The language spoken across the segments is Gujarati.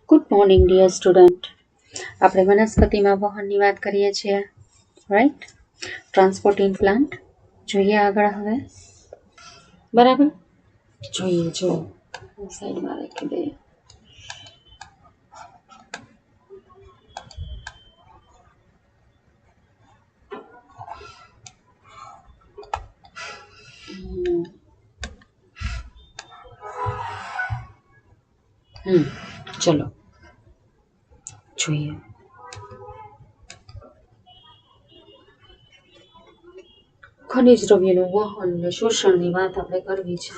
Good morning dear student. આપણે વનસ્પતિમાં વહનની વાત કરીએ છીએ, રાઈટ? ટ્રાન્સપોર્ટિંગ પ્લાન્ટ જોઈએ આગળ હવે. બરાબર, જોઈએ. જો સાઈડમાં રાખી દઈએ. ચલો જોઈએ. ખનિજ દ્રવ્યનું વહન અને શોષણની વાત આપણે કરવી છે.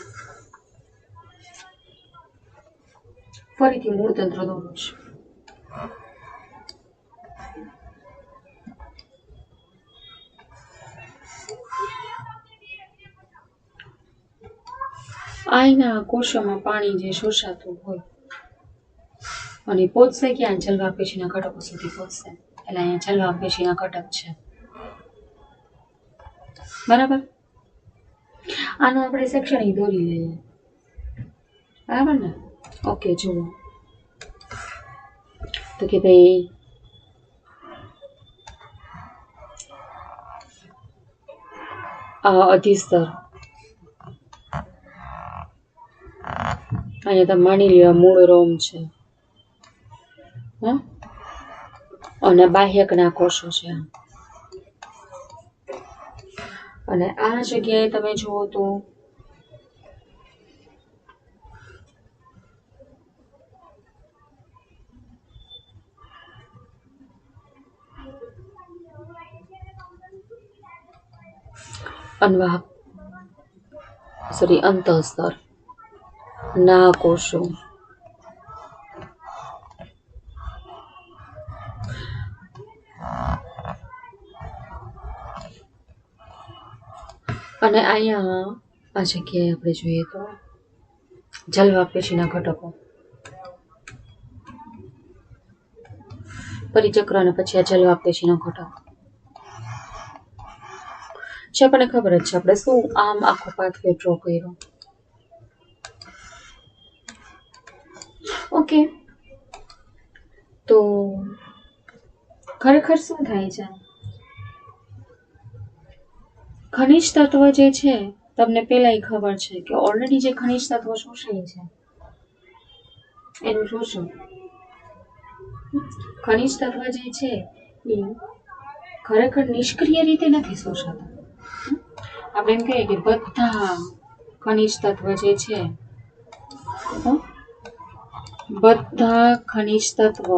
ફરીથી મૂળતંત્ર દોરું છું. આયના કોષોમાં પાણી જે શોષાતું હોય અને પહોંચશે ક્યાં? જલવા પેશીના ઘટકો સુધી પહોંચશે. એટલે અહીંયા જલવા પેશીના ઘટક છે, બરાબર. આનું આપણે સેક્શન દોરી લઈએ, બરાબર ને? ઓકે, જુઓ તો કે ભાઈ આ અધિસ્તર, અહીંયા તમે માની લ્યો મૂળ રોમ છે, અને બાહ્યકના કોષો છે. અને આ જગ્યાએ તમે જુઓ તો અંતઃસ્તર ના કોષો, અને અહીંયા આ જગ્યાએ આપણે જોઈએ તો જલવા પેશીના ઘટકો, પરિચક્ર અને પછી આ જલવા પેશીનો ઘટક છે. આપણને ખબર જ છે આપણે શું આમ આખો પાથવે ડ્રો કર્યો. ઓકે, તો ખરેખર શું થાય છે? ખનિજ તત્વ જે છે તમને પેલા ખબર છે કે ઓલરેડી જે ખનિજ તત્વ શોષાય છે એનું શોષણ, ખનિજ તત્વ જે છે એ ખરેખર નિષ્ક્રિય રીતે નથી શોષાતા. આપણે એમ કહીએ કે બધા ખનિજ તત્વ જે છે, બધા ખનિજ તત્વ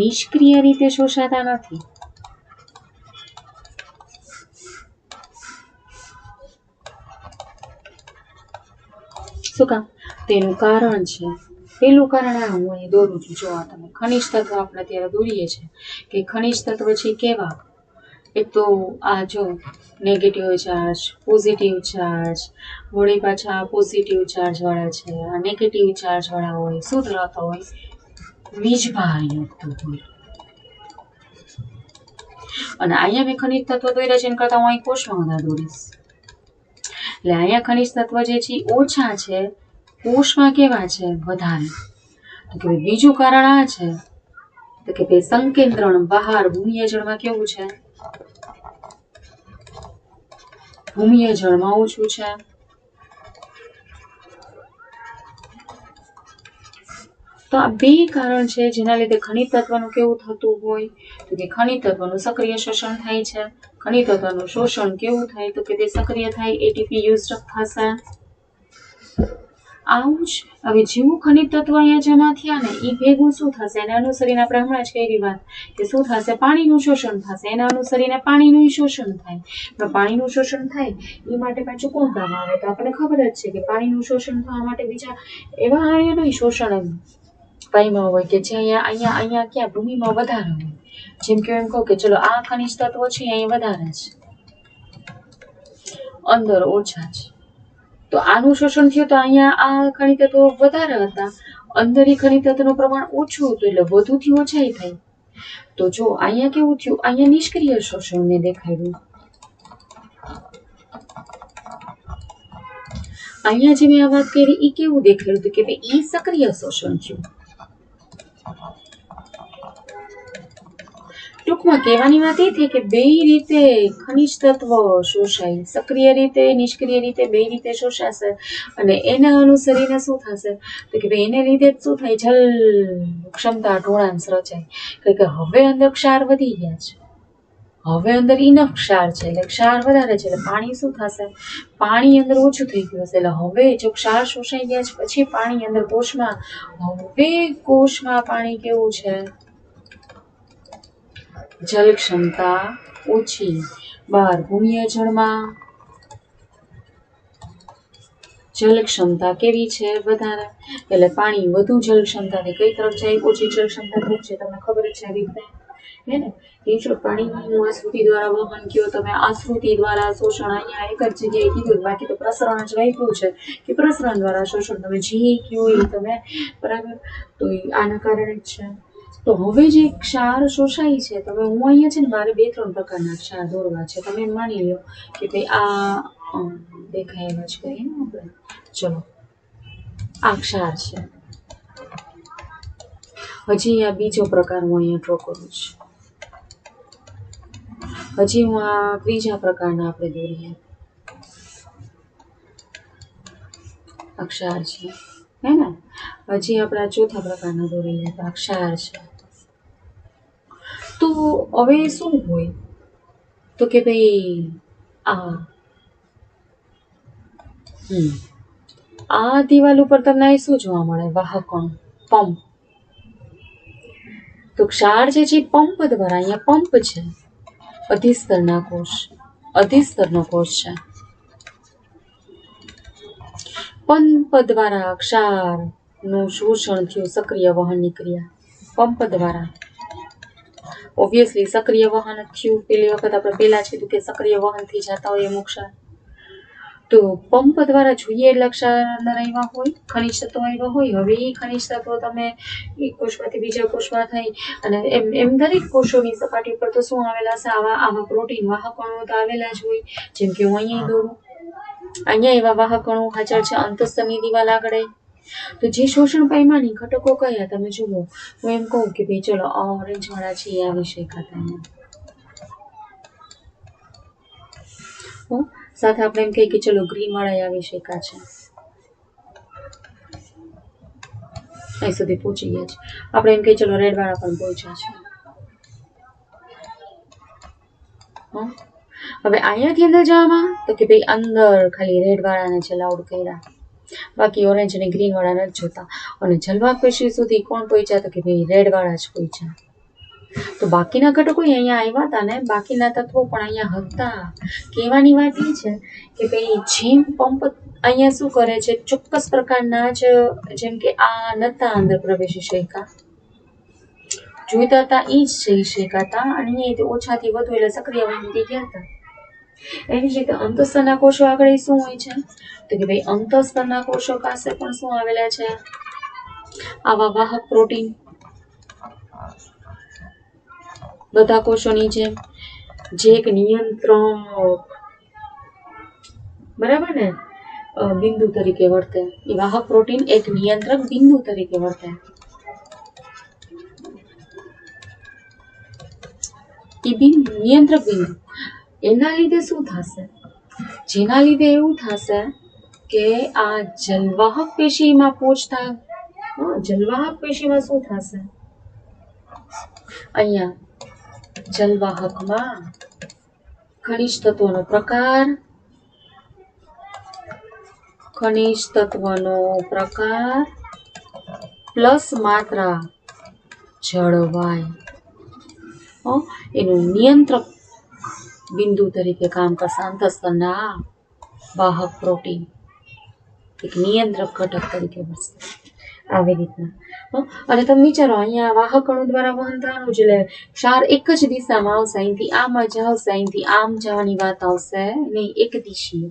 નિષ્ક્રિય રીતે શોષાતા નથી. શું કામ? તેનું કારણ છે, પેલું કારણ આ હું અહીં દોરું છું. જો આ તમે ખનિજ તત્વ આપણે અત્યારે દોરીએ છીએ કે ખનિજ તત્વ છે કેવા? એક તો આ જો નેગેટિવ ચાર્જ, પોઝિટિવ ચાર્જ, વળી પાછા પોઝિટિવ ચાર્જ વાળા છે, આ નેગેટિવ ચાર્જ વાળા હોય, શું ધરાવતા હોય? વીજભારયુક્ત હોય. અને અહીંયા મેં ખનિજ તત્વ દોર્યા છે એના કરતા હું અહીં કોષમાં વધારે દોરીશ. એટલે અહીંયા ખનિજ તત્વ જે છે ઓછા છે, કોષમાં કેવા છે? વધારે. તો કે બીજું કારણ આ છે તો કે ભાઈ સંકેન્દ્રણ બહાર ભૂમિય જળમાં કેવું છે? ભૂમિય જળમાં ઓછું છે. તો આ બે કારણ છે જેના લીધે ખનિજ તત્વનું કેવું થતું હોય તો કે ખનિજ તત્વનું સક્રિય શોષણ થાય છે. ખનિજ તત્વનું શોષણ કેવું થાય તો કે તે સક્રિય થાય, એટીપી યુઝ થશે. આવું જ હવે જેવું ખનિજ તત્વ અહીંયા જમા થયા ને એ ભેગું શું થશે? એને અનુસરીને આપણે હમણાં જ કરી વાત કે શું થશે? પાણીનું શોષણ થશે. એને અનુસરીને પાણીનું શોષણ થાય. પણ પાણીનું શોષણ થાય એ માટે પાછું કોણ કામ આવે? તો આપણને ખબર જ છે કે પાણીનું શોષણ થવા માટે બીજા એવા આયનોય શોષણ પામ્યા હોય કે જે અહીંયા ક્યાં ભૂમિમાં વધારે હોય. જેમ કે એમ કહો કે ચલો આ ખનિજ તત્વો છે અહીંયા વધારે છે, અંદર ઓછા છે. તો આનું શોષણ થયું તો અહીંયા આ ખનિજ તત્વો વધારે હતા, અંદર એ ખનિજ તત્વનું પ્રમાણ ઓછું હતું એટલે વધુથી ઓછાઈ થાય. તો જો અહીંયા કેવું થયું? અહીંયા નિષ્ક્રિય શોષણ ને દેખાડ્યું. અહીંયા જે મેં આ વાત કરી એ કેવું દેખાડ્યું હતું કે ભાઈ એ સક્રિય શોષણ થયું. ટૂંકમાં કહેવાની વાત એ થઈ કે બે રીતે ખનિજ તત્વ શોષાય, સક્રિય રીતે, નિષ્ક્રિય રીતે, બે રીતે શોષાશે. અને એના અનુસરીને શું થશે તો કે ભાઈ એને લીધે શું થાય, જલ ક્ષમતા ઢોળાંશ રચાય. કે હવે અંદર ક્ષાર વધી ગયા છે, હવે અંદર ઇનફ ક્ષાર છે, એટલે ક્ષાર વધારે છે, એટલે પાણી શું થશે, પાણી અંદર ઓછું થઈ ગયું હશે. એટલે હવે જો ક્ષાર શોષાઈ ગયા છે પછી પાણી અંદર કોષમાં, હવે કોષમાં પાણી કેવું છે, જલ ક્ષમતા ઓછી. બહાર ભૂમિય જળમાં જલ ક્ષમતા કેવી છે, વધારે. એટલે પાણી વધુ જલ ક્ષમતાથી કઈ તરફ જાય, ઓછી જલ ક્ષમતા તરફ છે. તમને ખબર જ છે આ રીતને, હે ને. એ જો પાણીનું આશ્રુતિ દ્વારા વહન કયો તમે, આશ્રુતિ દ્વારા શોષણ અહીંયા એક જ જગ્યાએ કીધું, બાકી તો પ્રસરણ જ વાંચ્યું છે કે પ્રસરણ દ્વારા શોષણ, તમે જે કયો એ તમે, બરાબર. તો એ આના કારણે જ છે. તો હવે જે ક્ષાર શોષાય છે, તમે હું અહીંયા છે ને મારે 2-3 પ્રકારના ક્ષાર દોરવા છે, તમે માની લો કે ભાઈ આ દેખાય એમ જ કરીએ ને આપણે. ચલો આ ક્ષાર છે. હજી આ બીજો પ્રકાર હું અહીંયા ડ્રો કરું છું. હજી હું આ ત્રીજા પ્રકારના આપણે દોરીએ. આ ક્ષાર છે, હે ને. હજી આપણે આ ચોથા પ્રકારના દોરી લે, આ ક્ષાર છે. તો હવે શું હોય તો કે ભાઈ આ દિવાલ ઉપર તમને શું જોવા મળે, વાહકણ, પંપ. તો ક્ષાર છે જે પંપ દ્વારા, અહીંયા પંપ છે, અધિસ્તરના કોષ, અધિસ્તરનો કોષ છે. પંપ દ્વારા ક્ષારનું શોષણ થયું, સક્રિય વહનની ક્રિયા પંપ દ્વારા. ઓબ્વિયસલી સક્રિય વહન થયું. પેલી વખત આપણે પહેલા જ કીધું કે સક્રિય વહનથી જતા હોય અમુક ક્ષાર. તો પંપ દ્વારા જોઈએ એટલે ક્ષાર અંદર આવ્યા હોય, ખનિજ તત્વો આવ્યા હોય. હવે એ ખનિજ તત્વો તમે એક કોષમાંથી બીજા કોષમાં થઈ અને એમ દરેક કોષોની સપાટી પર તો શું આવેલા છે, આવા પ્રોટીન વાહકણો તો આવેલા જ હોય. જેમ કે હું અહીંયા દોરું, અહીંયા એવા વાહકણો હાજર છે, અંતસ્તરની દિવાલ આગળ. તો જે શોષણ પામ્યાની ઘટકો કયા તમે જુઓ, હું એમ કહું કે ભાઈ ચલો આ ઓરેન્જ વાળા છે એ આવી શકાતા અહીંયા, સાથે આપણે એમ કહીએ કે ચલો ગ્રીન વાળા આવી શકા છે. અહીં સુધી પહોંચી ગયા છે. આપણે એમ કહીએ ચલો રેડ વાળા પણ પહોંચ્યા છે. હવે અહીંયાથી અંદર જવામાં તો કે ભાઈ અંદર ખાલી રેડ વાળાને છે લાઉડ કર્યા, બાકી ઓરેન્જ અને ગ્રીન વાળા નથી જોતા. અને જલવાહક પેશી સુધી કોણ પહોંચ્યા તો કે ભાઈ રેડ વાળા જ પહોંચ્યા. તો બાકીના ઘટકો અહીંયા આવ્યા હતા ને, બાકીના તત્વો પણ અહીંયા હતા. કહેવાની વાત એ છે કે ભાઈ જેમ પંપ અહીંયા શું કરે છે, ચોક્કસ પ્રકારના જ, જેમ કે આ નતા અંદર પ્રવેશી શક્યા, જોઈતા હતા એ જ જઈ શકાતા, અને અહીંયા ઓછાથી વધુ એટલે સક્રિય વહનથી ગયા હતા. એની જ રીતે અંતસ્તરના કોષો આગળ શું હોય છે તો કે ભાઈ અંતસ્તરના કોષો પાસે પણ શું આવેલા છે, આવા વાહક પ્રોટીન. બધા કોષોની જેમ જે એક નિયંત્રક, બરાબર ને, બિંદુ તરીકે વર્તે. એ વાહક પ્રોટીન એક નિયંત્રક બિંદુ તરીકે વર્તે. એ નિયંત્રક બિંદુ, એના લીધે શું થશે, જેના લીધે એવું થશે કે આ જલવાહક પેશીમાં પહોંચતા, જલવાહક પેશીમાં શું થશે, અહીંયા જલવાહકમાં ખનિજ તત્વોનો પ્રકાર, ખનિજ તત્વનો પ્રકાર પ્લસ માત્રા જળવાય. એનું નિયંત્રક બિંદુ તરીકે કામ કરશે અંતસ્તરના વાહક પ્રોટીન, એક નિયંત્રક ઘટક તરીકે વર્તે. આવી રીતના. અને તમે વિચારો અહીંયા વાહક અણુ દ્વારા વહન થવાનું છે, એટલે ક્ષાર એક જ દિશામાં આવશે, અહીંથી આમ જ આવશે, અહીંથી આમ જવાની વાત આવશે નહીં, એક દિશીય.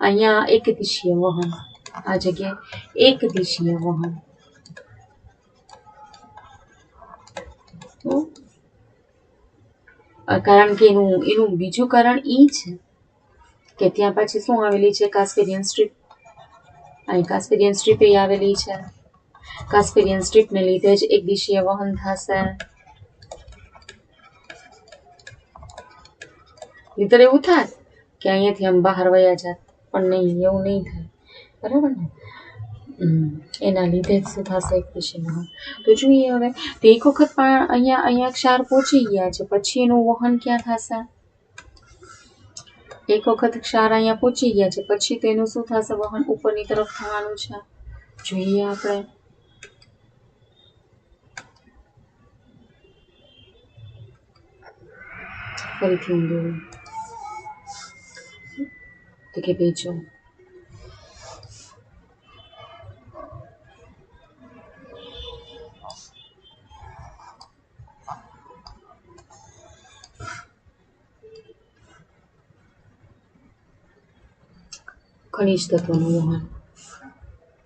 અહીંયા એક દિશીય વહન, આ જગ્યાએ એક દિશીય વહન. કારણ કે એનું બીજું કારણ એ છે કે ત્યાં પછી શું આવેલી છે, કાસ્પેરિયન સ્ટ્રીપ. અહીં કાસ્પેરિયન સ્ટ્રીપ એ આવેલી છે. કાસ્પેરિયન સ્ટ્રીપને લીધે જ એક દિશીય વહન થશે. નહીતર એવું થાય કે અહીંયાથી આમ બહાર વયા જાત, પણ નહીં, એવું નહીં થાય. બરાબર ને? એના લીધે જ શું થશે, એક દિશીય વહન. તો જોઈએ હવે, તો એક વખત અહીંયા ક્ષાર પહોંચી ગયા છે, પછી એનું વહન ક્યાં થશે? એક વખત ક્ષાર અહીંયા પહોંચી ગયા છે, પછી તો એનું શું થશે? વહન ઉપરની તરફ થવાનું છે. જોઈએ આપણે. ફરીથી ઊંડું તો કે બેજો ખનિજ તત્વોનું વહન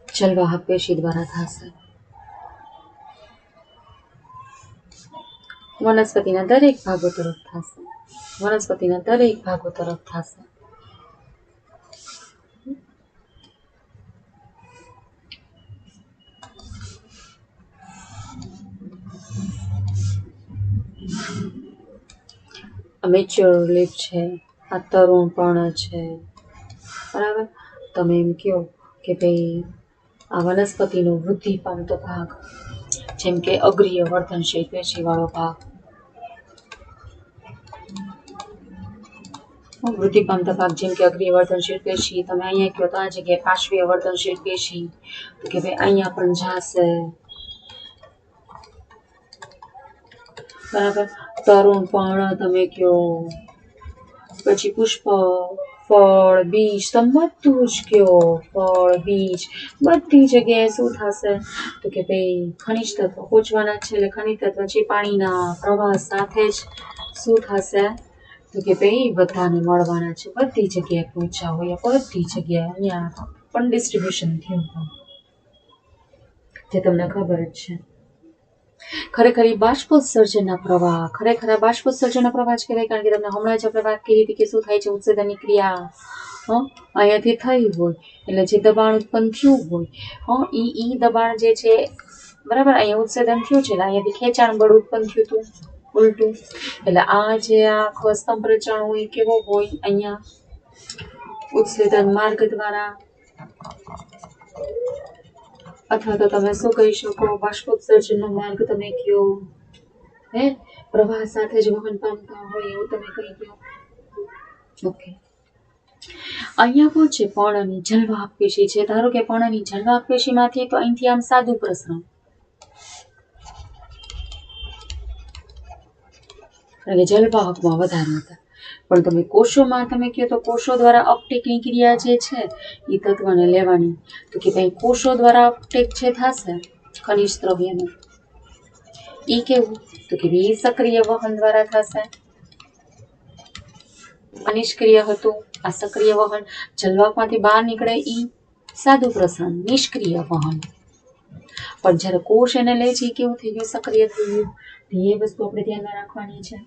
જલવાહક પેશી દ્વારા થશે. વનસ્પતિના દરેક ભાગો તરફ થશે. વનસ્પતિના દરેક ભાગો તરફ થશે. મેચ્યોર લીફ છે, આ તરુણ પર્ણ છે. બરાબર? તમે એમ કહો કે ભાઈ આ વનસ્પતિનો વૃદ્ધિ પામતો ભાગ, જેમ કે અગ્રીય વર્ધનશીલ પેશીવાળો ભાગ, વૃદ્ધિ પામતા ભાગ જેમ કે અગ્રીય વર્ધનશીલ પેશી, તમે અહીંયા કહો તો આ જગ્યાએ પાર્શ્વીય વર્ધનશીલ પેશી, તો કે ભાઈ અહીંયા પણ જાશે. બરાબર? તરુણ પર્ણ તમે કહો, પછી પુષ્પ, ફળ, બીજ, તમે બધું જ કહો. ફળ, બીજ, બધી જગ્યાએ શું થશે? તો કે ભાઈ ખનિજ તત્વ પહોંચવાના છે. એટલે ખનિજ તત્વ છે પાણીના પ્રવાહ સાથે જ શું થશે? તો કે ભાઈ બધાને મળવાના છે. બધી જગ્યાએ પહોંચ્યા હોય, બધી જગ્યાએ અહીંયા પણ ડિસ્ટ્રીબ્યુશન થયું હોય, જે તમને ખબર જ છે. ખરેખર બાષ્પોત્સર્જનના પ્રવાહ, ખરેખર બાષ્પોત્સર્જનના પ્રવાહ જ કહેવાય. કારણ કે તમને હમણાં જ આપણે વાત કરી હતી કે શું થાય છે, ઉત્સેદનની ક્રિયા અહીંયાથી થઈ હોય, એટલે જે દબાણ ઉત્પન્ન થયું હોય, ઈ દબાણ જે છે, બરાબર, અહીંયા ઉત્સેદન થયું છે, એટલે અહીંયાથી ખેંચાણ બળ ઉત્પન્ન થયું હતું ઉલટું. એટલે આ જે આખો સ્તંભ રચાણો હોય કેવો હોય? અહીંયા ઉત્સેદન માર્ગ દ્વારા, અથવા તો તમે શું કહી શકો, બાષ્પોત્સર્જનનો માર્ગ તમે કહો. પ્રવાહ સાથે જ વહન પામતા હોય એવું તમે કહી દો. ઓકે. અહીંયા કોણ છે? પર્ણની જલવાહક પેશી છે. ધારો કે પર્ણની જલવાહક પેશીમાંથી તો અહીંથી આમ સાદું પ્રસરણ, અને જલવાહકમાં વધારે હતા. પણ તમે કોષોમાં તમે કહો તો કોષો દ્વારા અપટેકની ક્રિયા જે છે એ તત્વને લેવાની, તો કે ભાઈ કોષો દ્વારા અપટેક જે થશે ખનિજ દ્રવ્યનું, એ કેવું? તો કે ભાઈ સક્રિય વહન દ્વારા થશે. અનિષ્ક્રિય હતું, આ સક્રિય વહન. જલવાહકમાંથી બહાર નીકળે ઈ સાદું પ્રસરણ, નિષ્ક્રિય વહન. પણ જ્યારે કોષ એને લે છે એ કેવું થઈ ગયું? સક્રિય થઈ ગયું. એ વસ્તુ આપણે ધ્યાનમાં રાખવાની છે.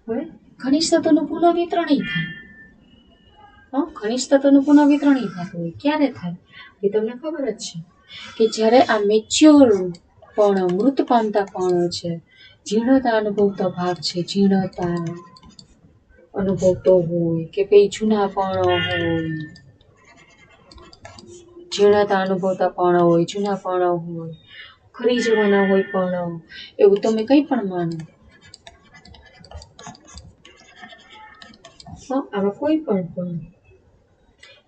હવે ખનિજ તત્વોનું પુનઃવિતરણ થાય. ખનિજ તત્વોનું પુનઃવિતરણ થતું હોય ક્યારે થાય? એ તમને ખબર જ છે કે જ્યારે આ મેચ્યોર પણ મૃત પામતા પણ છે, જીર્ણતા અનુભવતો ભાગ છે, જીર્ણતા અનુભવતો હોય કે ભાઈ જૂના પણ હોય, જીર્ણતા અનુભવતા પણ હોય, જૂના પણ હોય, ખરી જવાના હોય પણ, એવું તમે કંઈ પણ માનો. આવા કોઈ પણ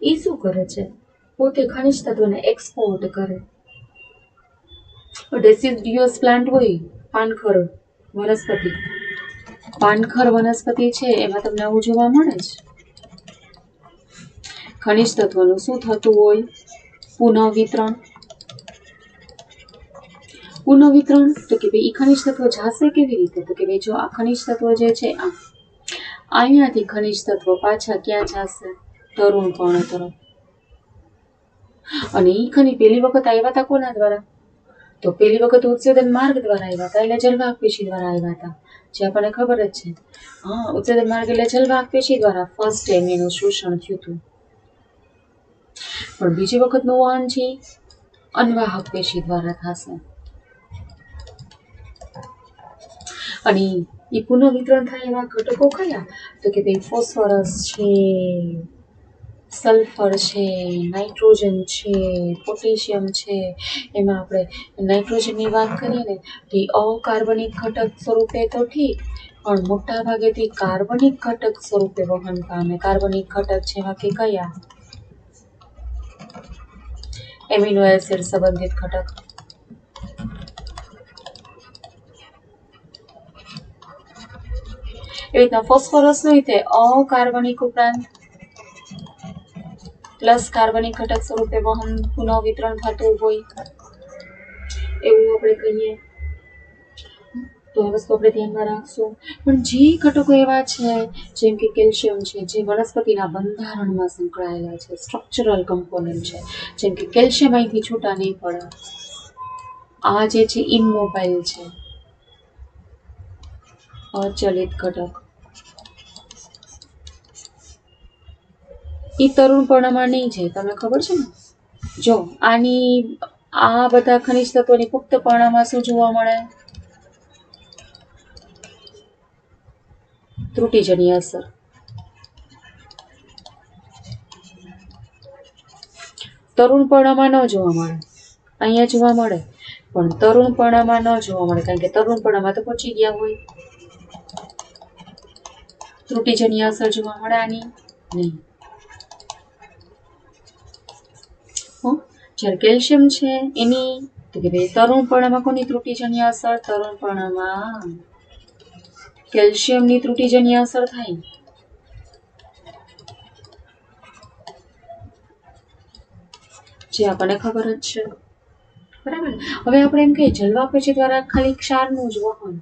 એ શું કરે છે? પોતે ખનિજ તત્વોને એક્સપોર્ટ કરે. ડેસિડ્યુઅસ પ્લાન્ટ હોય, પાનખર વનસ્પતિ, પાનખર વનસ્પતિ છે, એમાં તમને આવું જોવા મળે છે. ખનિજ તત્વોનું શું થતું હોય? પુનઃવિતરણ. પુનઃવિતરણ તો કે ભાઈ એ ખનિજ તત્વ જાશે કેવી રીતે? તો કે ભાઈ જો આ ખનિજ તત્વ જે છે, અહીંયાથી ખનિજ તત્વ પાછા ક્યાં જશે? તરુણ પર્ણ તરફ. અને એ ખનિજ પહેલી વખત આવ્યા હતા કોના દ્વારા? તો પહેલી વખત ઉત્સેદન માર્ગ દ્વારા આવ્યા હતા, એટલે જલવાહક પેશી દ્વારા આવ્યા હતા, જે આપણને ખબર જ છે. ઉત્સેદન માર્ગ એટલે જલવાહક પેશી દ્વારા ફર્સ્ટ ટાઈમ એનું શોષણ થયું હતું. પણ બીજી વખતનું વહન છે અન્વાહક પેશી દ્વારા થશે. અને એ પુનઃવિતરણ થાય એવા ઘટકો કયા? તો કે ભાઈ ફોસ્ફરસ છે, સલ્ફર છે, નાઇટ્રોજન છે, પોટેશિયમ છે. એમાં આપણે નાઇટ્રોજનની વાત કરીએ ને તો અકાર્બનિક ઘટક સ્વરૂપે તો ઠીક, પણ મોટા ભાગેથી કાર્બનિક ઘટક સ્વરૂપે વહન પામે. કાર્બનિક ઘટક જેવા કે કયા? એમિનો એસિડ સંબંધિત ઘટક. એવી રીતના ફોસ્ફરસ હોય તે અકાર્બનિક ઉપરાંત પ્લસ કાર્બનિક ઘટક સ્વરૂપે વહન પુનઃ વિતરણ થતું હોય એવું આપણે કહીએ. તો આ વસ્તુ આપણે ધ્યાનમાં રાખશું. પણ જે ઘટકો એવા છે જેમ કે કેલ્શિયમ છે, જે વનસ્પતિના બંધારણમાં સંકળાયેલા છે, સ્ટ્રક્ચરલ કમ્પોનન્ટ છે, જેમ કે કેલ્શિયમ અહીંથી છૂટા નહીં પડે. આ જે છે ઇમોબાઇલ છે, અચલિત ઘટક. એ તરુણપર્ણમાં નહીં જાય, તમને ખબર છે ને. જો આ બધા ખનિજ તત્વોની પુખ્ત પર્ણમાં શું જોવા મળે? ત્રુટિજન્ય અસર. તરુણપર્ણમાં ન જોવા મળે, અહીંયા જોવા મળે, પણ તરુણપર્ણમાં ન જોવા મળે, કારણ કે તરુણપર્ણમાં તો પહોંચી ગયા હોય. ત્રુટિજન્ય અસર જોવા મળે આની નહીં. જ્યારે કેલ્શિયમ છે એની તો કે ભાઈ તરુણપર્ણમાં કોની ત્રુટિજન્ય અસર? તરુણપર્ણમાં કેલ્શિયમની ત્રુટિજન્ય અસર થાય. જે આપણને ખબર જ છે, બરાબર. હવે આપણે એમ કહીએ જલવાપેશી દ્વારા ખાલી ક્ષારનું જ વહન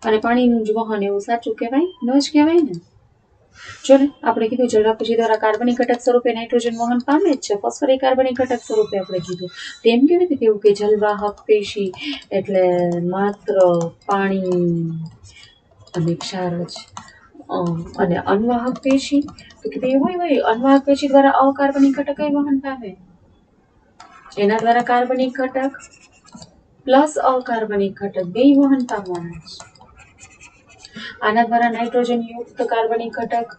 અને પાણીનું જ વહન, એવું સાચું કહેવાય? ન જ કહેવાય ને. જો ને આપણે કીધું જલવાપેશી દ્વારા કાર્બનિક ઘટક સ્વરૂપે નાઇટ્રોજન વહન પામે જ છે, ફોસ્ફરિક કાર્બનિક ઘટક સ્વરૂપે આપણે કીધું. તેમ કેવી રીતે કેવું કે જલવાહક પેશી એટલે માત્ર પાણી અને ક્ષાર જ. અને અન્વાહક પેશી તો કે હોય અન્વાહક પેશી દ્વારા અકાર્બનિક ઘટક વહન પામે. એના દ્વારા કાર્બનિક ઘટક પ્લસ અકાર્બનિક ઘટક બે વહન પામવાના છે. આના દ્વારા નાઇટ્રોજન યુક્ત કાર્બનિક ઘટક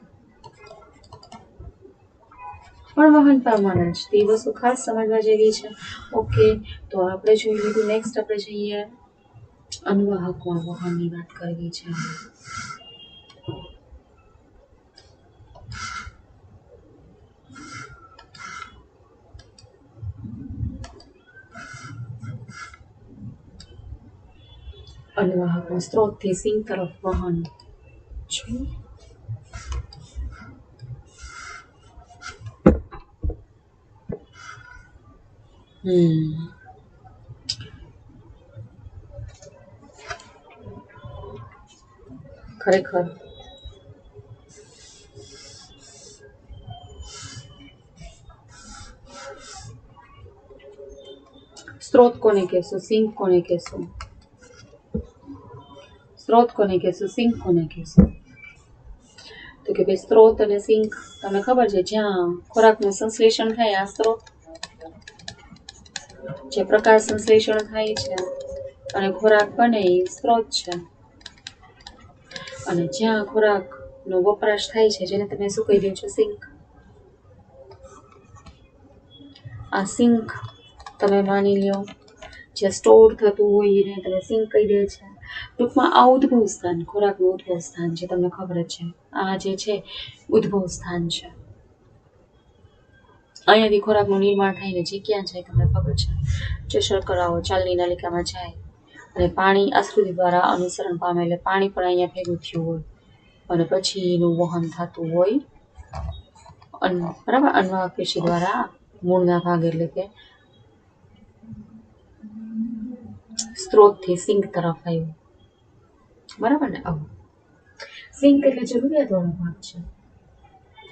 પણ વહન પામવાના છે. એ વસ્તુ ખાસ સમજવા જેવી છે. ઓકે, તો આપણે જોઈ લીધું. નેક્સ્ટ આપણે જઈએ અન્વાહકમાં વહનની વાત કરવી છે. અન્વાહકમાં સ્ત્રોતથી સિંક તરફ વહન. ખરેખર સ્ત્રોત કોને કહેશું? સિંક કોને કહેશું? સ્ત્રોત કોને કહેશું? સિંક કોને કહેશું? તો કે ભાઈ સ્ત્રોત અને સિંક તમને ખબર છે, જ્યાં ખોરાકનું સંશ્લેષણ થાય આ સ્ત્રોત, જે પ્રકાશ સંશ્લેષણ થાય છે અને ખોરાક બને એ સ્ત્રોત છે. અને જ્યાં ખોરાકનો વપરાશ થાય છે જેને તમે શું કહી દો છો? સિંક. આ સિંક તમે માની લ્યો, જે સ્ટોર થતું હોય એને તમે સિંક કહી દે છે. ટૂંકમાં આ ઉદ્ભવ સ્થાન, ખોરાકનું ઉદ્ભવ સ્થાન છે, તમને ખબર જ છે. આ જે છે ઉદ્ભવ સ્થાન છે. અહીંયાથી ખોરાકનું નિર્માણ થઈને જે ક્યાં જાય તમને ખબર છે? જે શર્કરાઓ ચાલની નલિકામાં જાય અને પાણી આશ્રુતિ દ્વારા અનુસરણ પામે, એટલે પાણી પણ અહીંયા ભેગું થયું હોય અને પછી એનું વહન થતું હોય. બરાબર. અન્વાહક પેશી દ્વારા મૂળના ભાગ એટલે કે સ્ત્રોતથી સિંક તરફ આવ્યું. બરાબર ને. આવું સિંક એટલે જરૂરિયાત વાળો ભાગ છે.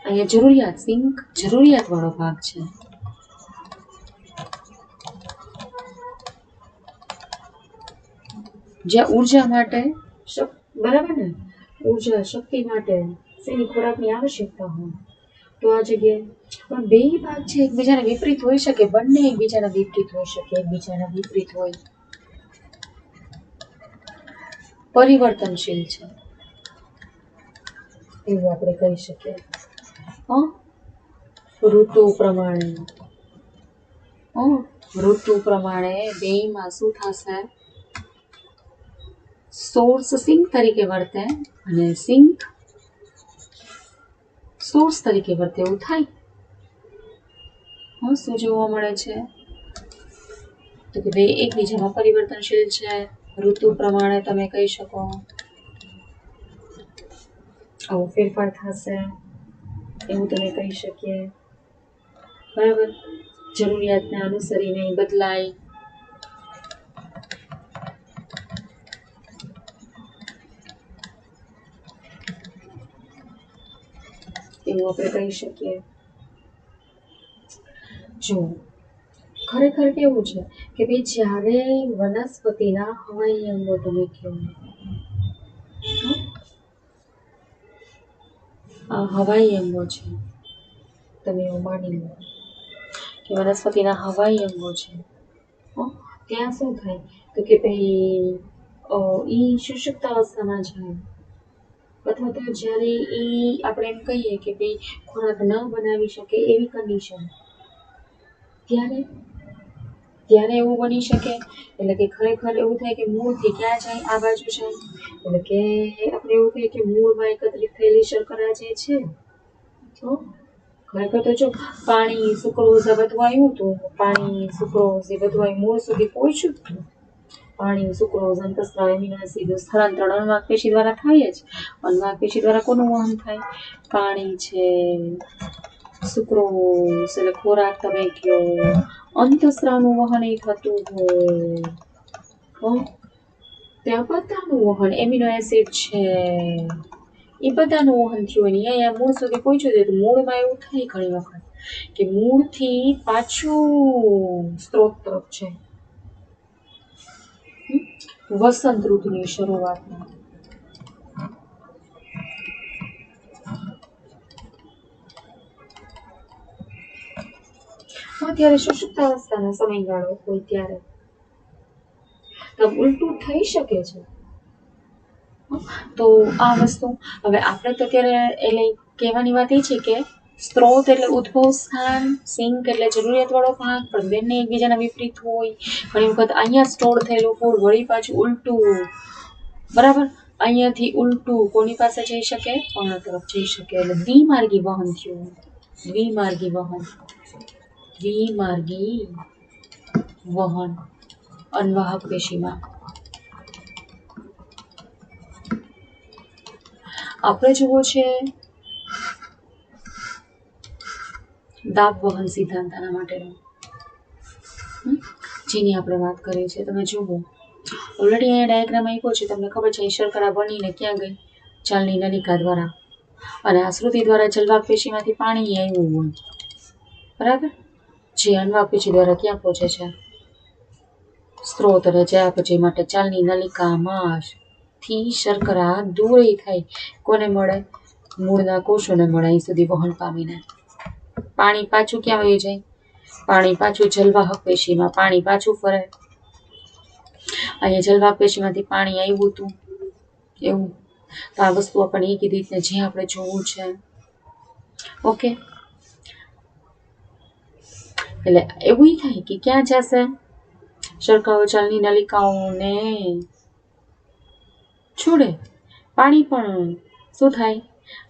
અહીંયા જરૂરિયાત, સિંક જરૂરિયાત વાળો ભાગ છે. જ્યાં ઉર્જા માટે, બરાબર ને, ઉર્જા શક્તિ માટે શેની ખોરાકની આવશ્યકતા હોય, તો આ જગ્યાએ પણ બે ભાગ છે એકબીજાના વિપરીત હોઈ શકે, બંને એકબીજાના વિપરીત હોઈ શકે, એકબીજાના વિપરીત હોય, પરિવર્તનશીલ છે એવું આપણે કહી શકીએ. ઋતુ પ્રમાણે બેયમાં શું થશે? સોર્સ સિંક તરીકે વર્તે અને સિંક સોર્સ તરીકે વર્તે એવું થાય. શું જોવા મળે છે? તો કે બે એકબીજામાં પરિવર્તનશીલ છે. ઋતુ પ્રમાણે તમે કહી શકો આવો ફેરફાર થશે એવું તમે કહી શકીએ. બરાબર, જરૂરિયાતને અનુસરીને બદલાય. એવું આપણે કહી શકીએ. જો ખરેખર કેવું છે કે ભાઈ જ્યારે વનસ્પતિના હવાઈ અંગો તમે કહો, આ હવાઈ અંગો છે, તમે એવું માની લો કે વનસ્પતિના હવાઈ અંગો છે, ત્યાં શું થાય તો કે ભાઈ ઈ શુષ્ક અવસ્થામાં જાય, અથવા તો જ્યારે ઈ આપણે એમ કહીએ કે ભાઈ ખોરાક ન બનાવી શકે એવી કન્ડિશન, ત્યારે એવું બની શકે. એટલે કે ખરેખર એવું થાય કે મૂળથી ક્યાં જાય? આ બાજુ જાય. એટલે કે આપણે એવું કહીએ કે મૂળમાં એકત્રિત થયેલી શર્કરા જે છે, તો ખરેખર તો જો પાણી સુક્રોઝ આ બધું આવ્યું હતું, પાણી સુક્રોઝ એ બધું મૂળ સુધી પહોંચ્યું હતું. પાણી સુક્રોઝ અંતસ્ત્રાવ એમિનો એસિડ સ્થળાંતરણ અન્નવાહક પેશી દ્વારા થાય જ. અન્નવાહક પેશી દ્વારા કોનું વહન થાય? પાણી છે, સુક્રોઝ એટલે ખોરાક તમે કહો, અંતસ્ત્રાવનું વહન એ થતું હોય, ત્યાં બધાનું વહન એમિનો એસિડ છે એ બધાનું વહન થયું હોય ને અહીંયા મૂળ સુધી પહોંચ્યું હતું. મૂળમાં એવું થાય ઘણી વખત કે મૂળથી પાછું સ્ત્રોત તરફ છે. વસંત ઋતુની શરૂઆતમાં ત્યારે સુષુપ્તાવસ્થાનો સમયગાળો હોય ત્યારે ઉલટું થઈ શકે છે. તો આ વસ્તુ હવે આપણે તો અત્યારે એટલે કહેવાની વાત એ છે કે સ્ત્રોત એટલે ઉદ્ભવ સ્થાન, સિંક એટલે જરૂરિયાત વાળો ભાગ, પણ બંને એકબીજાના વિપરીત હોય. ઘણી વખત અહીંયા સ્ટોર થયેલું ફૂડ વળી પાછું ઉલટું, બરાબર, અહીંયાથી ઉલટું કોની પાસે જઈ શકે? પર્ણ તરફ જઈ શકે. એટલે દ્વિમાર્ગી વહન થયું. દ્વિમાર્ગી વહન અન્નવાહક પેશીમાં. આપણે જોવો છે દાબ વહન સિદ્ધાંત આના માટેનો, જેની આપણે વાત કરીએ છીએ. તમે જુઓ ઓલરેડી અહીંયા ડાયાગ્રામ આપ્યો છે, તમને ખબર છે શર્કરા બનીને ક્યાં ગઈ? ચાલની નલિકા દ્વારા, અને આ શ્રુતિ દ્વારા જલવાહક પેશીમાંથી પાણી આવ્યું હોય, બરાબર, જે અન્નવાહક પેશી દ્વારા ક્યાં પહોંચે છે? સ્ત્રોત. અને જ્યાં પછી માટે ચાલની નલિકામાં થી શર્કરા દૂર થાય, કોને મળે? મૂળના કોષોને મળે. અહીં સુધી વહન પામીને પાણી પાછું ક્યાં વહી જાય? પાણી પાછું જલવાહક પેશીમાં, પાણી પાછું ફરે. અહીંયા જલવાહક પેશીમાંથી પાણી આવ્યું હતું એવું. તો આ વસ્તુ આપણને એ કીધી ને જે આપણે જોવું છે. ઓકે, એટલે એવું થાય કે ક્યાં જશે? શર્કરાઓ ચાલની નલિકાઓને છોડે. પાણી પણ શું થાય?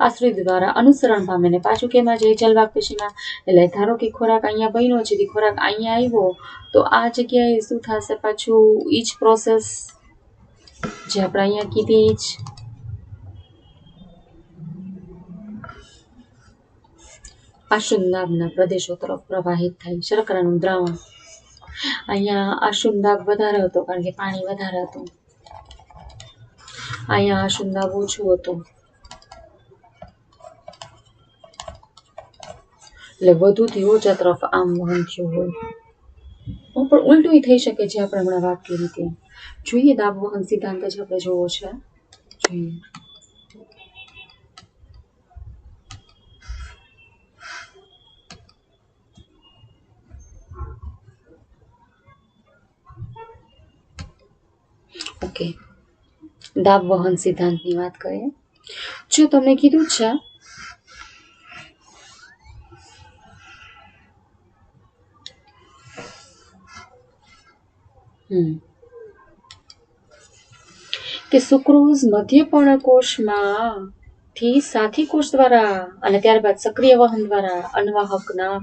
આશ્રિત દ્વારા અનુસરણ પામે ને પાછું કેમાં જાય? જલવાહક પેશીમાં. એટલે ધારો કે ખોરાક અહીંયા બન્યો છે, ખોરાક અહીંયા આવ્યો, તો આ જગ્યાએ શું થશે? પાછું ઈ જ પ્રોસેસ જે આપણે અહીંયા કીધી જ આશુન્દાબના પ્રદેશો તરફ પ્રવાહિત થાય. શર્કરાનું દ્રાવણ અહીંયા આશુન્દાબ વધારે હતો કારણ કે પાણી વધારે હતું. અહીંયા આશુન્દાબ ઓછું હતું એટલે વધુથી ઓછા તરફ આમ વહન થયું હોય. પણ ઉલટું થઈ શકે છે. આપણે હમણાં વાત કરી રીતે જોઈએ. દાબ વહન સિદ્ધાંત જ આપણે જોવો છે. જોઈએ ઓકે, દાબ વહન સિદ્ધાંતની વાત કરીએ. જો તમને કીધું છે કે સુક્રોઝ મધ્ય પર્ણકોશમાં થી સાથી કોષ દ્વારા અને ત્યારબાદ સક્રિય વહન દ્વારા અન્વાહકના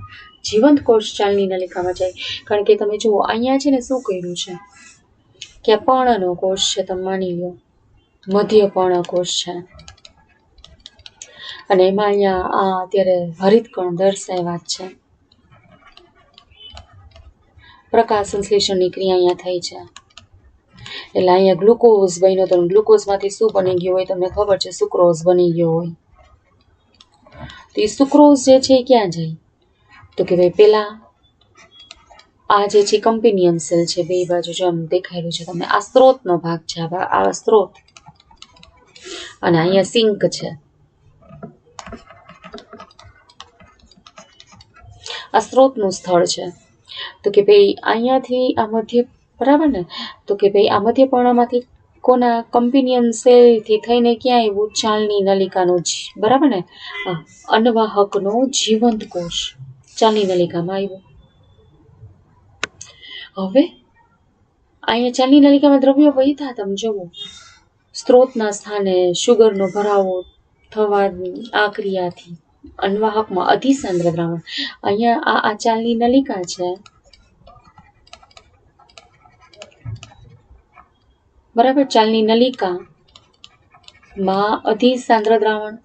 જીવંત કોષ ચાલની નલિકામાં જાય. કારણ કે તમે જુઓ અહીંયા છે ને શું કર્યું છે કે આ પર્ણનો કોષ છે, તમે માની લો મધ્ય પર્ણકોષ છે, અને એમાં અહીંયા આ અત્યારે હરિતકણ દર્શાવ્યા છે. પ્રકાશ સંશ્લેષણની ક્રિયા અહીંયા થઈ છે, એટલે અહીંયા ગ્લુકોઝ બન્યો તો ગ્લુકોઝમાંથી શું બની ગયું હોય તમને ખબર છે, સુક્રોઝ બની ગયો હોય. તો એ સુક્રોઝ જે છે એ ક્યાં જાય તો કે ભાઈ પેલા આ જે છે કમ્પેનિયન સેલ છે, બે બાજુ જો આમ દેખાયેલું છે તમને, આ સ્ત્રોતનો ભાગ છે, આ સ્ત્રોત, અને અહીંયા સિંક છે, આ સ્ત્રોતનું સ્થળ છે. તો કે ભાઈ અહીંયાથી આ મધ્ય, બરાબર ને, તો કે ભાઈ આ મધ્ય પર્ણમાંથી કોના કમ્પેનિયન સેલથી થઈને ક્યાં આવ્યું, ચાલની નલિકાનો, બરાબર ને, અન્વાહકનો જીવંત કોષ ચાલની નલિકામાં આવ્યો. હવે અહીંયા ચાલની નલિકામાં દ્રવ્યો વહેતા, તમે જુઓ સ્ત્રોતના સ્થાને શુગરનો ભરાવો થવા આ ક્રિયાથી અન્વાહકમાં અધિસાંદ્ર દ્રાવણ, અહીંયા આ ચાલની નલિકા છે, બરાબર, ચાલની નલિકામાં અધિસાંદ્ર દ્રાવણ,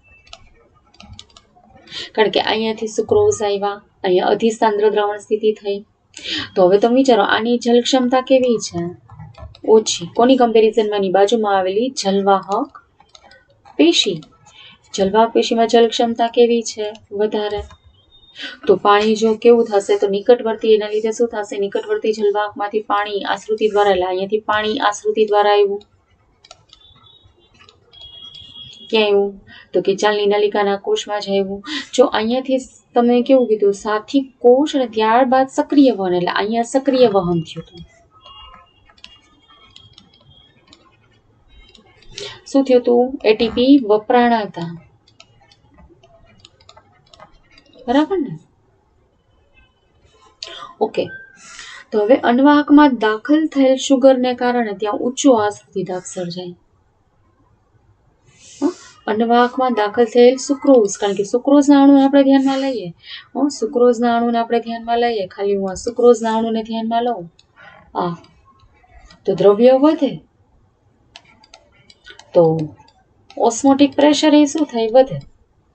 કારણ કે અહીંયાથી સુક્રોઝ આવ્યા, અહીંયા અધિસાંદ્ર દ્રાવણ સ્થિતિ થઈ. તો હવે તમે વિચારો આની જલ ક્ષમતા કેવી છે, ઓછી. કોની કમ્પેરિઝનમાં ની બાજુમાં આવેલી જલવાહક પેશી, જલવાહક પેશીમાં જલ ક્ષમતા કેવી છે, વધારે. તો પાણી જો કેવું થશે તો નિકટવર્તી, એના લીધે શું થશે, નિકટવર્તી જલવાહકમાંથી પાણી આશ્રુતિ દ્વારા, એટલે અહીંયાથી પાણી આશ્રુતિ દ્વારા આવ્યું, ક્યાં આવ્યું તો કે ચાલની નલિકાના કોષમાં જ આવ્યું. જો અહીંયાથી તમે કેવું કીધું, સાથી કોષ અને ત્યારબાદ સક્રિય વહન, એટલે અહીંયા સક્રિય વહન થયું હતું. શું થયું હતું, એટીપી વપરાણા હતા, બરાબર ને. ઓકે, તો હવે અન્વાહકમાં દાખલ થયેલ શુગરને કારણે ત્યાં ઊંચો આશ્રુતિ દાબ સર્જાય. અન્વાહકમાં દાખલ થયેલ સુક્રોઝ, કારણ કે સુક્રોઝના અણુને આપણે ધ્યાનમાં લઈએ, સુક્રોઝના અણુને આપણે ધ્યાનમાં લઈએ, ખાલી હું આ સુક્રોઝના અણુને ધ્યાનમાં લઉં, તો દ્રવ્ય વધે, તો ઓસ્મોટિક પ્રેશર એ શું થાય, વધે,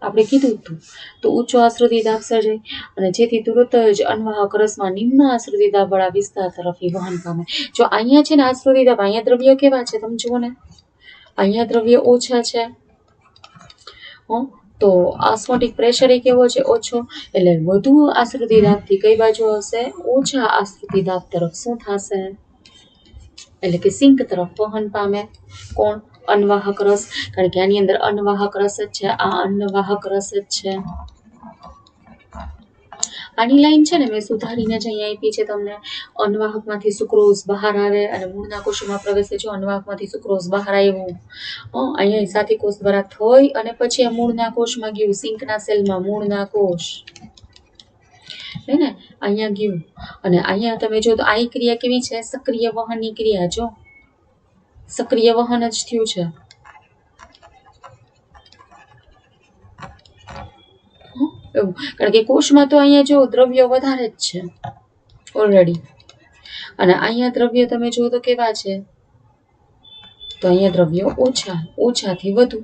આપણે કીધું હતું. તો ઊંચો આશ્રુતિ દાબ સર્જાય, અને જેથી તુરત જ અન્વાહક રસમાં નિમ્ન આશ્રુતિ દાબ વાળા વિસ્તાર તરફ વહન પામે. જો અહીંયા છે ને આશ્રુતિ દાબ, અહીંયા દ્રવ્ય કેવા છે તમે જુઓ ને, અહીંયા દ્રવ્ય ઓછા છે, તો ઓસ્મોટિક પ્રેશર એ કેવો છે, ઓછો, એટલે વધુ આશ્રુતિ દાબથી કઈ બાજુ હશે, ઓછા આશ્રુતિ દાબ તરફ શું થશે, એટલે કે સિંક તરફ વહન પામે. કોણ, અન્વાહક રસ, કારણ કે આની અંદર અન્વાહક રસ જ છે, આ અન્વાહક રસ જ છે. આની લાઈન છે ને મેં સુધારીને જ અહીંયા આપી છે તમને, અન્વાહકમાંથી સુક્રોઝ બહાર આવે અને મૂળના કોષોમાં પ્રવેશે. જો અન્વાહકમાંથી સુક્રોઝ બહાર આવ્યું, અહીંયા સાથી કોષ દ્વારા થઈ અને પછી આ મૂળના કોષમાં ગયું, સિંકના સેલમાં મૂળના કોષ, હે ને, અહીંયા ગયું, અને અહીંયા તમે જો તો આ ક્રિયા કેવી છે, સક્રિય વહનની ક્રિયા. જો સક્રિય વહન જ થયું છે, એવું, કારણ કે કોષમાં તો અહીંયા જો દ્રવ્ય વધારે જ છે ઓલરેડી, અને અહીંયા દ્રવ્ય તમે જુઓ તો કેવા છે, તો અહીંયા દ્રવ્ય ઓછાથી વધુ,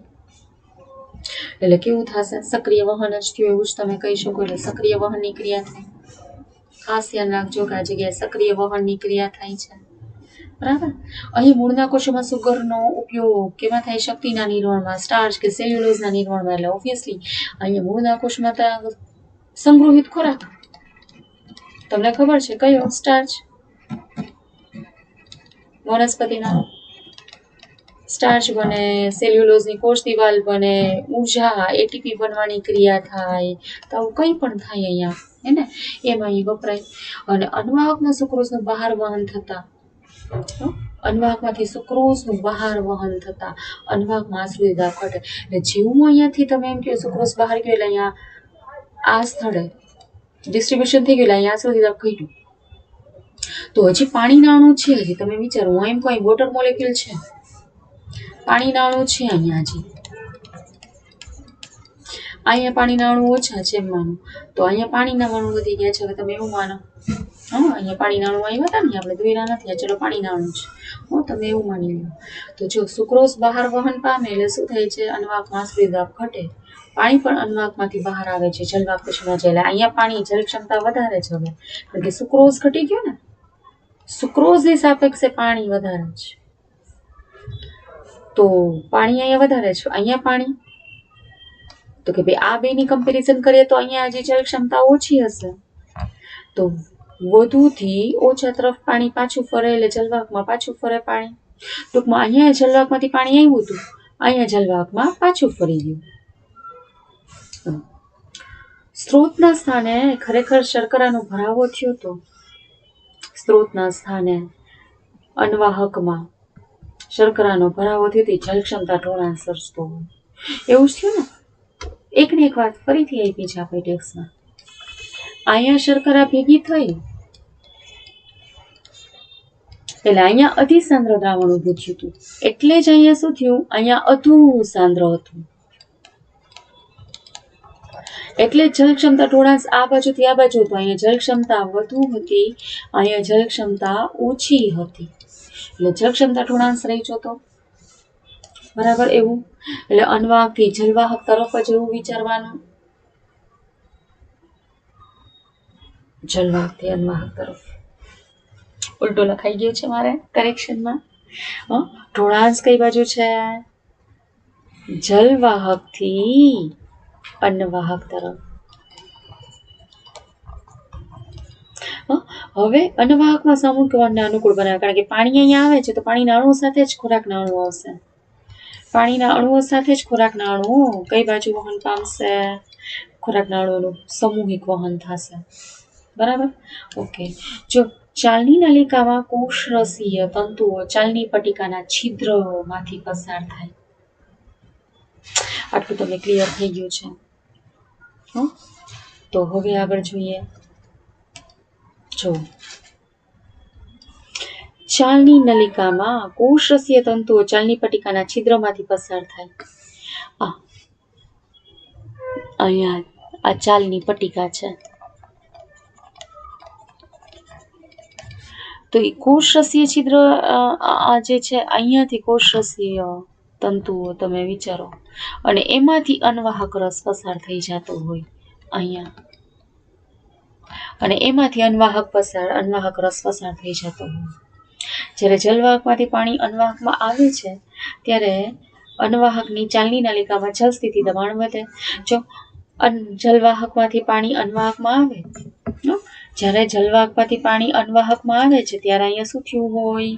એટલે કેવું થશે, સક્રિય વહન જ થયું એવું જ તમે કહી શકો. એટલે સક્રિય વહનની ક્રિયા થાય, ખાસ ધ્યાન રાખજો કે આ જગ્યાએ સક્રિય વહનની ક્રિયા થાય છે, બરાબર. અહીં મૂળના કોષોમાં સુગરનો ઉપયોગ કેવા થાય, શક્તિના નિર્માણમાં, સ્ટાર્ચ કે સેલ્યુલોઝના નિર્માણમાં, એટલે ઓબ્વિયસલી અહીંયા મૂળના કોષમાં તો સંગ્રહિત ખોરાક તમને ખબર છે કયો, સ્ટાર્ચ, વનસ્પતિના સ્ટાર્ચ બને, સેલ્યુલોઝની કોષ દિવાલ બને, ઉર્જા એટીપી બનવાની ક્રિયા થાય, તો આવું કંઈ પણ થાય અહીંયા, હે ને, એમાં એ વપરાય. અને અન્વાહકના સુક્રોઝનું બહાર વહન થતા અન્નવાહકમાંથી સુક્રોઝનું બહાર વહન થતા અન્નવાહકમાં આશ્રિત દાબ ઘટે. એટલે જેવું અહીંયાથી તમે એમ કહો સુક્રોઝ બહાર ગયો એટલે અહીંયા આ સ્થળે ડિસ્ટ્રીબ્યુશન થઈ ગયું એટલે અહીંયા આશ્રિત દાબ ઘટ્યું. તો હજી પાણીના અણુ છે. હજી તમે વિચારો, હું એમ કોઈ વોટર મોલેક્યુલ છે, પાણીના અણુ છે અહીંયા હજી. અહીંયા પાણીના અણુ ઓછા છે એમ માનો, તો અહીંયા પાણીના અણુ વધી ગયા છે. હવે તમે એવું માનો, હા અહીંયા પાણીના અણુ આવ્યા હતા ને, આપણે દોર્યા નથી, ચલો પાણીના અણુ છે, તમે એવું માની લો. તો જો સુક્રોઝ બહાર વહન પામે એટલે શું થાય છે, અન્નવાહકમાં આશ્રિત દાબ ઘટે. પાણી પણ અન્નવાહકમાંથી બહાર આવે છે, જલવાહક પછીમાં જાય. એટલે અહીંયા પાણી જલ ક્ષમતા વધારે છે હવે, કારણ કે સુક્રોઝ ઘટી ગયો ને, સુક્રોઝની સાપેક્ષે પાણી વધારે છે, તો પાણી અહીંયા વધારે છે. અહીંયા પાણી તો કે ભાઈ આ બેની કમ્પેરિઝન કરીએ તો અહીંયા હજી જલ ક્ષમતા ઓછી હશે, તો વધુથી ઓછા તરફ પાણી પાછું ફરે એટલે જલવાહકમાં પાછું ફરે પાણી. ટૂંકમાં અહીંયા જલવાહકમાંથી પાણી આવ્યું હતું, અહીંયા જલવાહકમાં પાછું ફરી ગયું. સ્ત્રોતના સ્થાને ખરેખર શર્કરાનો ભરાવો થયો હતો. સ્ત્રોતના સ્થાને અન્નવાહકમાં શર્કરાનો ભરાવો થયો તે જલ ક્ષમતા ઢોળાણ સર્જતો હોય એવું જ થયું ને. એક ને એક વાત ફરીથી આપી છે આપણે ટેક્સમાં. અહીંયા શર્કરા ભેગી થઈ એટલે અહીંયા અધિસાંદ્ર દ્રાવણ ઊભું થયું હતું, એટલે જ અહીંયા શું થયું, અહીંયા અધુ સાંદ્ર હતું. એટલે જલ ક્ષમતા ઢોળાંશ આ બાજુથી આ બાજુ હતું. અહીંયા જલ ક્ષમતા વધુ હતી, અહીંયા જલ ક્ષમતા ઓછી હતી, એટલે જલ ક્ષમતા ઢોળાંશ રહી જતો. બરાબર એવું. એટલે અન્નવાહકથી જલવાહક તરફ જ એવું વિચારવાનું, જલવાહકથી અન્નવાહક તરફ. ઉલટો લખાઈ ગયો છે મારે કરેક્શનમાં. ઢોળાંશ કઈ બાજુ છે, જલવાહકથી અન્નવાહક તરફ. હવે અન્નવાહકમાં સામૂહિક વહનને અનુકૂળ બનાવે, કારણ કે પાણી અહીંયા આવે છે તો પાણીના અણુઓ સાથે જ ખોરાકના અણુઓ આવશે. પાણીના અણુઓ સાથે જ ખોરાકના અણુઓ કઈ બાજુ વહન પામશે, ખોરાકના અણુઓનું સામૂહિક વહન થશે. બરાબર, ઓકે. જો ચાલની નલિકામાં કોષરસીય તંતુઓ ચાલની પટ્ટિકાના છિદ્રમાંથી પસાર થાય. આટલું તમને ક્લિયર થઈ ગયું છે. તો હવે આગળ જોઈએ. જો ચાલની નલિકામાં કોષરસીય તંતુઓ ચાલની પટ્ટિકાના છિદ્રમાંથી પસાર થાય. અહીંયા આ ચાલની પટ્ટિકા છે, તો એ કોષરસીય છિદ્ર જે છે અહીંયાથી કોષરસીય તંતુઓ તમે વિચારો, અને એમાંથી અન્નવાહક રસ પસાર થઈ જતો હોય અહીંયા, અને એમાંથી અન્નવાહક રસ પસાર થઈ જતો હોય. જ્યારે જલવાહકમાંથી પાણી અન્નવાહકમાં આવે છે ત્યારે અન્નવાહકની ચાલની નલિકામાં જલ સ્થિતિ દબાણ વધે. જો જલવાહકમાંથી પાણી અન્નવાહકમાં આવે, જ્યારે જલવાહકમાંથી પાણી અન્નવાહકમાં આવે છે ત્યારે અહીંયા શું થયું હોય,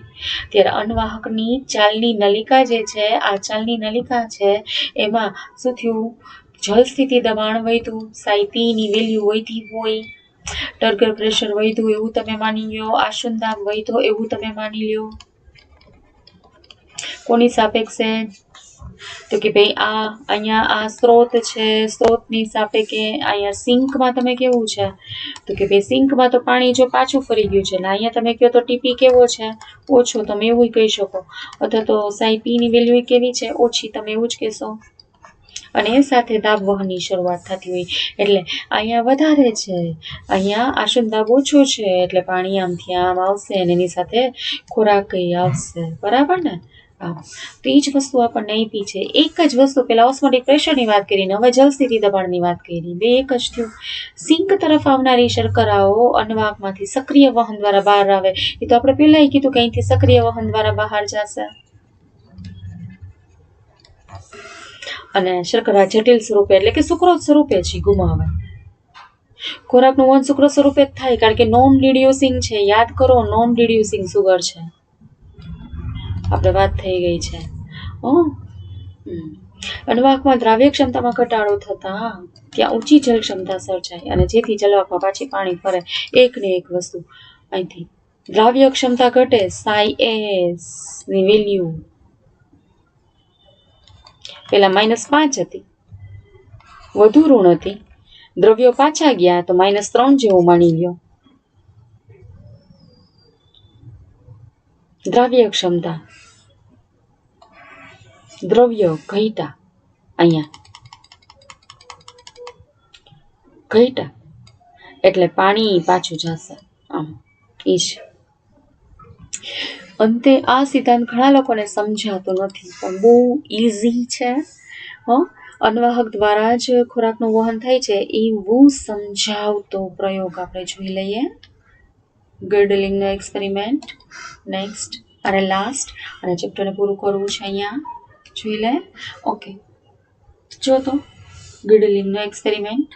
ત્યારે અન્નવાહકની ચાલની નલિકા જે છે, આ ચાલની નલિકા છે એમાં શું થયું, જલ સ્થિતિ દબાણ વધ્યું, સાઈપીની વેલ્યુ વધી હોય, ટર્ગર પ્રેશર વધ્યું એવું તમે માની લો, આશુદાબ વધ્યો એવું તમે માની લો. કોની સાપેક્ષે, તો કે ભાઈ આ અહીંયા આ સ્ત્રોત છે, સ્ત્રોતની સાપેક્ષે અહીંયા સિંકમાં તમે કેવું છે, તો કે ભાઈ સિંકમાં તો પાણી જો પાછું ફરી ગયું છે, એટલે અહીંયા તમે કહો તો ટીપી કેવો છે, ઓછો, તમે એવું કહી શકો. અથવા તો સાઈપીની વેલ્યુ કેવી છે, ઓછી, તમે એવું જ કહેશો. અને એ સાથે દાબ વહનની શરૂઆત થતી હોય, એટલે અહીંયા વધારે છે, અહીંયા આશુદાબ ઓછો છે, એટલે પાણી આમથી આમ આવશે અને એની સાથે ખોરાક આવશે. બરાબર ને. તો એ જ વસ્તુ આપણને આપી છે. એક જ વસ્તુ, પેલા ઓસ્મોટિક પ્રેશરની વાત કરીને હવે જલ સ્થિતિ દબાણની વાત કરી, બે એક જ થયું. સિંક તરફ આવનારી શર્કરાઓ અન્નવાહકમાંથી સક્રિય વહન દ્વારા બહાર આવે, એ તો આપણે પહેલા કીધું કે અહીંથી સક્રિય વહન દ્વારા બહાર જશે. અને શર્કરા જટિલ સ્વરૂપે એટલે કે સુક્રોઝ સ્વરૂપે જ ગુમાવે. ખોરાકનું વહન સુક્રોઝ સ્વરૂપે જ થાય, કારણ કે નોન રિડ્યુસિંગ છે. યાદ કરો, નોન રિડ્યુસિંગ સુગર છે, આપણે વાત થઈ ગઈ છે. અન્નવાહકમાં દ્રાવ્ય ક્ષમતામાં ઘટાડો થતા ત્યાં ઊંચી જલ ક્ષમતા સર્જાય, અને જેથી જલવાહકમાં પાછી પાણી ફરે. એક ને એક વસ્તુ અહીંથી દ્રાવ્ય ક્ષમતા ઘટે, psi-s ની વેલ્યુ પેલા -5 હતી, વધુ ઋણ હતી, દ્રવ્યો પાછા ગયા તો -3 જેવું માની લ્યો. દ્રાવ્ય ક્ષમતા દ્રવ્ય ઘટ્યા, અહીંયા ઘટ્યા એટલે પાણી પાછું જશે, આમ ઈ છે. અંતે આ સિદ્ધાંત ઘણા લોકોને સમજાતો નથી, પણ બહુ ઈઝી છે. અન્વાહક દ્વારા જ ખોરાકનું વહન થાય છે એવું સમજાવતો પ્રયોગ આપણે જોઈ લઈએ. ગર્ડલિંગનો એક્સપેરિમેન્ટ નેક્સ્ટ અને લાસ્ટ, અને ચેપ્ટરને પૂરું કરવું છે અહીંયા, જોઈ લે. ઓકે, જો તો ગર્ડલિંગનો એક્સપેરિમેન્ટ.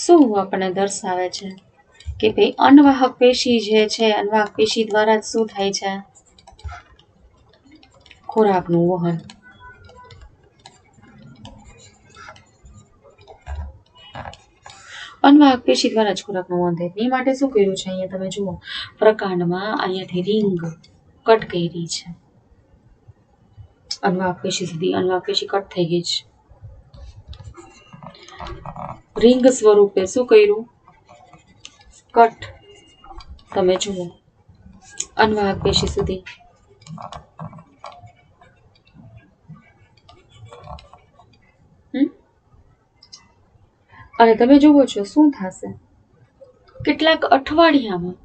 શું આપણને દર્શાવે છે કે ભાઈ અન્વાહક પેશી જે છે, અન્વાહક પેશી દ્વારા જ શું થાય છે, ખોરાકનું વહન. અન્વાહક પેશી દ્વારા જ ખોરાકનું વહન થાય. એ માટે શું કર્યું છે અહીંયા તમે જુઓ, પ્રકાંડમાં અહીંયાથી રિંગ કટ કરી છે, અન્વાહક પેશી સુધી અન્વાહક પેશી કટ થઈ ગઈ છે. રિંગ સ્વરૂપે શું કર્યું, કટ. તમે જુઓ અન્વાહક પેશી સુધી. અને તમે જુઓ છો શું થશે, કેટલાક અઠવાડિયામાં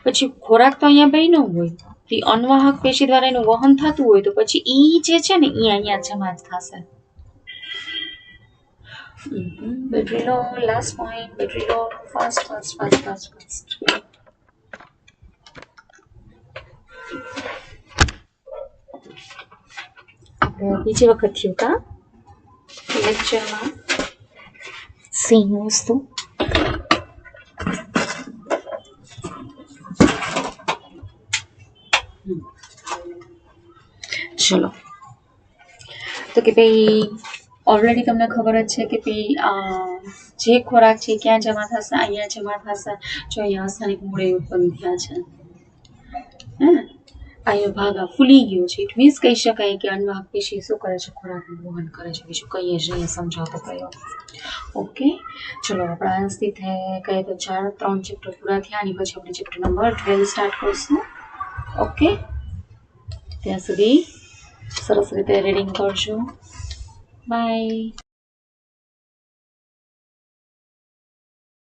પછી ખોરાક તો અહીંયા બન્યો હોય, તે અન્વાહક પેશી દ્વારા એનું વહન થતું હોય, તો પછી ઈ જે છે ને એ અહીંયા જમા જ થશે. બેટરી લો, લાસ્ટ પોઈન્ટ, બેટરી લો, ફાસ્ટ. બીજી વખત થયું કા લેક્ચરમાં સેમ વસ્તુ. ચલો, તો કે ભાઈ ઓલરેડી તમને ખબર જ છે કે ભાઈ જે ખોરાક છે ક્યાં જમા થશે, અહીંયા જમા થશે. જો અહીંયા સ્થાનિક મૂળે ઉત્પન્ન થયા છે, હે ને, અહીંયા ભાગ આ ફૂલી ગયો છે. ઇટ મીન્સ કહી શકાય કે અન્વાહક પેશી શું કરે છે, ખોરાકનું વહન કરે છે. બીજું કહીએ જ નહીં, સમજાવતો પ્રયોગ. ઓકે, ચલો આપણે આજથી કહીએ તો 3 ચેપ્ટર પૂરા થયા, અને પછી આપણે ચેપ્ટર નંબર 12 સ્ટાર્ટ કરશું. ઓકે, ત્યાં સુધી સરસ રીતે રીડિંગ કરજો. બાય.